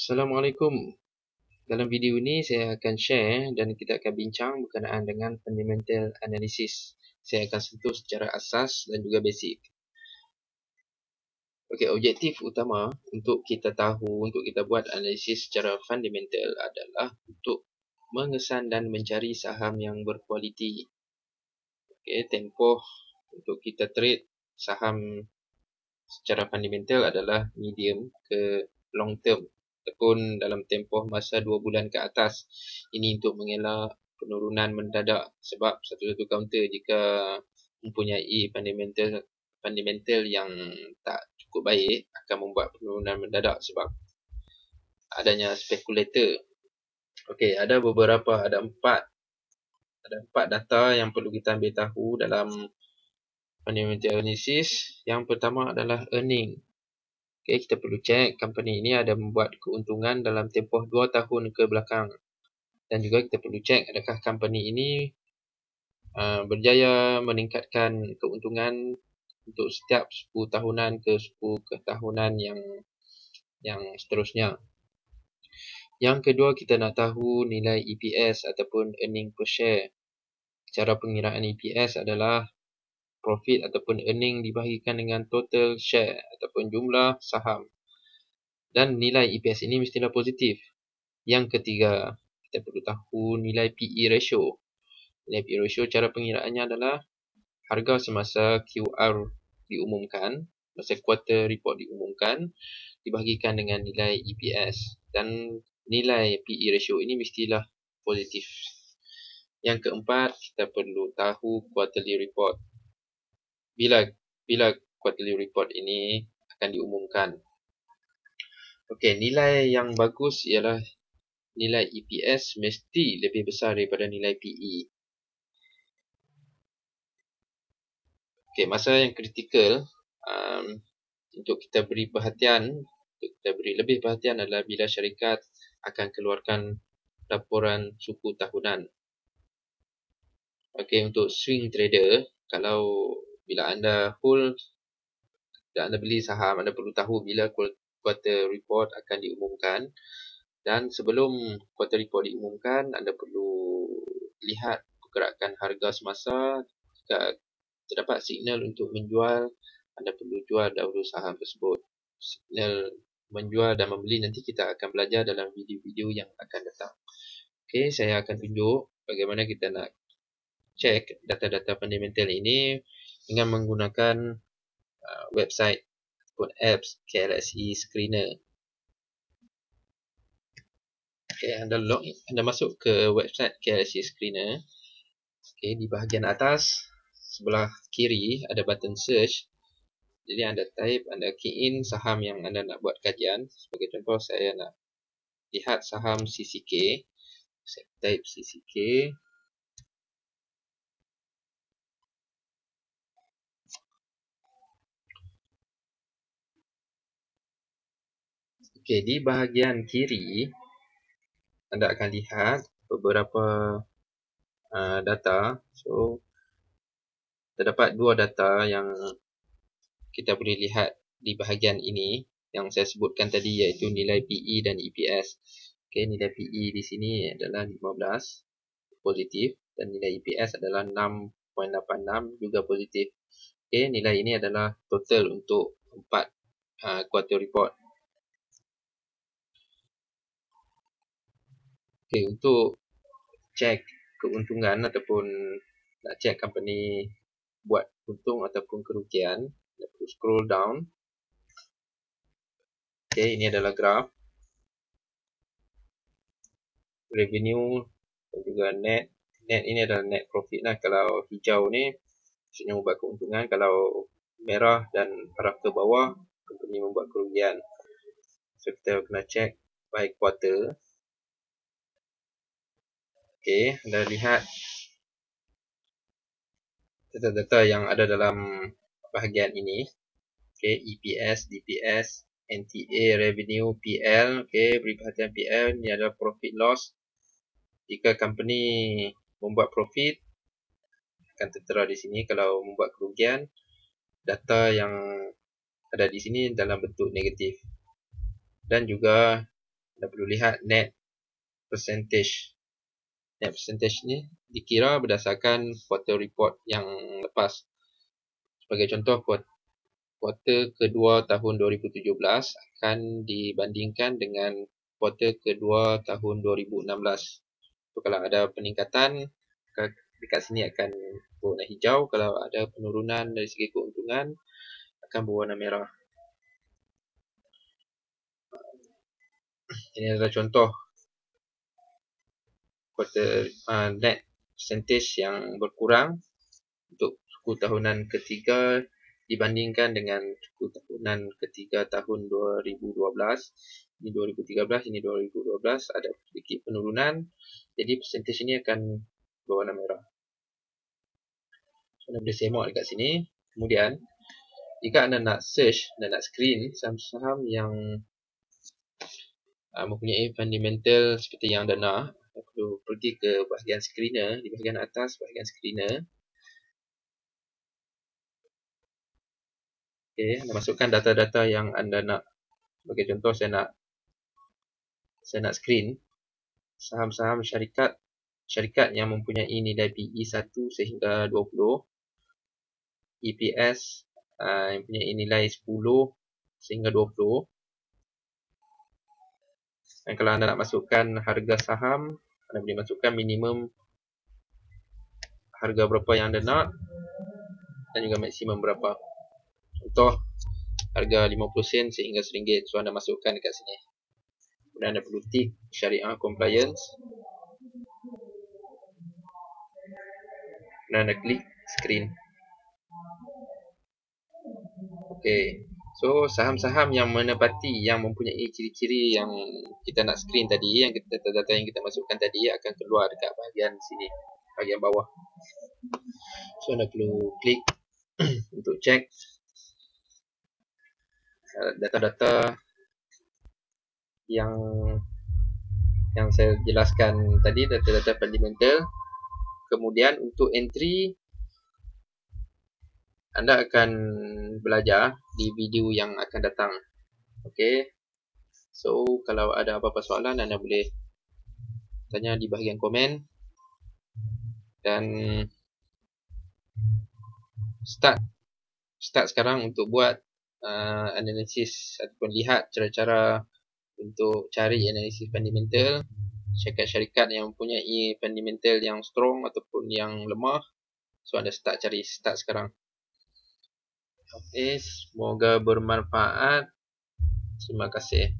Assalamualaikum. Dalam video ini saya akan share dan kita akan bincang berkenaan dengan fundamental analysis. Saya akan sentuh secara asas dan juga basic. Okey, objektif utama untuk kita tahu, untuk kita buat analisis secara fundamental adalah untuk mengesan dan mencari saham yang berkualiti. Okey, tempoh untuk kita trade saham secara fundamental adalah medium ke long term ataupun dalam tempoh masa 2 bulan ke atas. Ini untuk mengelak penurunan mendadak sebab satu-satu kaunter jika mempunyai fundamental yang tak cukup baik akan membuat penurunan mendadak sebab adanya spekulator. Okey, ada empat data yang perlu kita ambil tahu dalam fundamental analysis. Yang pertama adalah earning. Okay, kita perlu cek company ini ada membuat keuntungan dalam tempoh 2 tahun ke belakang. Dan juga kita perlu cek adakah company ini berjaya meningkatkan keuntungan untuk setiap 10 tahunan ke 10 tahunan yang seterusnya. Yang kedua, kita nak tahu nilai EPS ataupun earning per share. Cara pengiraan EPS adalah profit ataupun earning dibahagikan dengan total share ataupun jumlah saham. Dan nilai EPS ini mestilah positif. Yang ketiga, kita perlu tahu nilai PE ratio. Nilai PE ratio cara pengiraannya adalah harga semasa QR diumumkan, masa quarter report diumumkan, dibahagikan dengan nilai EPS. Dan nilai PE ratio ini mestilah positif. Yang keempat, kita perlu tahu quarterly report. Bila quarterly report ini akan diumumkan. Okey, nilai yang bagus ialah nilai EPS mesti lebih besar daripada nilai PE. Okey, masa yang kritikal untuk kita beri lebih perhatian adalah bila syarikat akan keluarkan laporan suku tahunan. Okey, untuk swing trader, bila anda beli saham, anda perlu tahu bila quarter report akan diumumkan. Dan sebelum quarter report diumumkan, anda perlu lihat pergerakan harga semasa. Jika terdapat signal untuk menjual, anda perlu jual dahulu saham tersebut. Signal menjual dan membeli nanti kita akan belajar dalam video-video yang akan datang. Okey, saya akan tunjuk bagaimana kita nak cek data-data fundamental ini dengan menggunakan website ataupun apps KLSE Screener. Okay, anda masuk ke website KLSE Screener. Okay, di bahagian atas sebelah kiri ada button search. Jadi anda key in saham yang anda nak buat kajian. Sebagai contoh, saya nak lihat saham CCK. Saya type CCK. Okay, di bahagian kiri anda akan lihat beberapa data. So, terdapat dua data yang kita boleh lihat di bahagian ini yang saya sebutkan tadi, iaitu nilai PE dan EPS. Okay, nilai PE di sini adalah 15 positif dan nilai EPS adalah 6.86 juga positif. Okay, nilai ini adalah total untuk 4 quarter report. Okay, untuk cek keuntungan ataupun nak cek company buat untung ataupun kerugian, kita perlu scroll down. Okay, ini adalah graf revenue dan juga net. Net ini adalah net profit lah. Kalau hijau ni maksudnya membuat keuntungan, kalau merah dan arah ke bawah company membuat kerugian. So kita kena cek by quarter. Okay, anda lihat data-data yang ada dalam bahagian ini. Okay, EPS, DPS, NTA, revenue, PL. Okay, beri perhatian PL, ni adalah profit loss. Jika company membuat profit, akan tertera di sini. Kalau membuat kerugian, data yang ada di sini dalam bentuk negatif. Dan juga Anda perlu lihat net percentage. Net percentage ni dikira berdasarkan quarter report yang lepas. Sebagai contoh, kuarter kedua tahun 2017 akan dibandingkan dengan kuarter kedua tahun 2016. So, kalau ada peningkatan, dekat sini akan berwarna hijau. Kalau ada penurunan dari segi keuntungan, akan berwarna merah. Ini adalah contoh kuarter net percentage yang berkurang untuk suku tahunan ketiga dibandingkan dengan suku tahunan ketiga tahun 2012. Ini 2013, ini 2012, ada sedikit penurunan. Jadi percentage ini akan berwarna merah. So, anda boleh semak dekat sini. Kemudian, jika anda nak search dan nak screen saham-saham yang mempunyai fundamental seperti yang anda nak, anda perlu pergi ke bahagian screener, di bahagian atas bahagian screener. Okey, anda masukkan data-data yang anda nak. Sebagai contoh, saya nak screen saham-saham syarikat yang mempunyai nilai PE 1 sehingga 20, EPS yang mempunyai nilai 10 sehingga 20. Dan kalau anda nak masukkan harga saham, anda boleh masukkan minimum harga berapa yang anda nak dan juga maksimum berapa. Contoh, harga 50 sen sehingga RM1. So, anda masukkan dekat sini. Kemudian anda perlu tick syariah compliance. Dan anda klik screen. Okey. So, saham-saham yang menepati, yang mempunyai ciri-ciri yang kita nak screen tadi, yang data-data yang kita masukkan tadi akan keluar dekat bahagian sini, bahagian bawah. So, anda perlu klik untuk cek data-data yang saya jelaskan tadi, data-data fundamental. Kemudian untuk entry, anda akan belajar di video yang akan datang. Okey. So, kalau ada apa-apa soalan, anda boleh tanya di bahagian komen. Dan start sekarang untuk buat analisis ataupun lihat cara-cara untuk cari analisis fundamental syarikat-syarikat yang mempunyai fundamental yang strong ataupun yang lemah. So, anda start sekarang. Okey, semoga bermanfaat. Terima kasih.